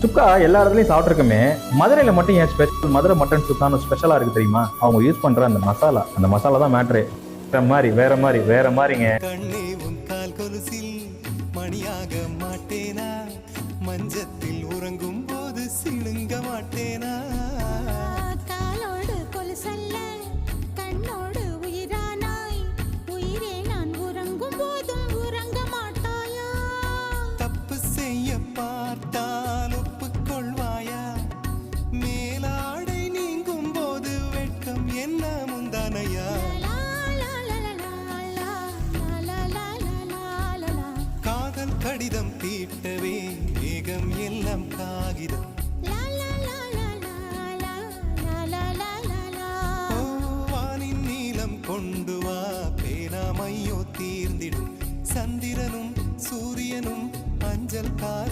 சுக்கா எல்லா இடத்துலயும் சாப்பிட்டுருக்கோமே, மதுரையில மட்டும் ஏன் ஸ்பெஷல் மதுரை மட்டன் சுக்கான்னு ஸ்பெஷலா இருக்கு தெரியுமா? அவங்க யூஸ் பண்ற அந்த மசாலா தான் மேட்ரு. வேற மாதிரிங்க. கண்ணே உன் கால் கொலுசில் மணியாக மாட்டேனா, மஞ்சத்தில் உறங்கும் போது சிணுங்க மாட்டேனா. காலோடு கொலுசல்ல கண்ணோடு உயிரானாய், உயிரே நான் உறங்கும் போதும் உறங்க மாட்டாயா? தப்பு செய்ய பார்த்தால் ஒப்புக்கொள்வாயா? மேலாடை நீங்கும் போது வெட்கம் என்ன முந்தானையா? காதல் கடிதம் தீட்டவே மேகம் எல்லாம் காகிதம். வானின் நீளம் கொண்டு வா, பேனாமையோ தீர்ந்திடும். சந்திரனும் சூரியனும் அஞ்சல் கார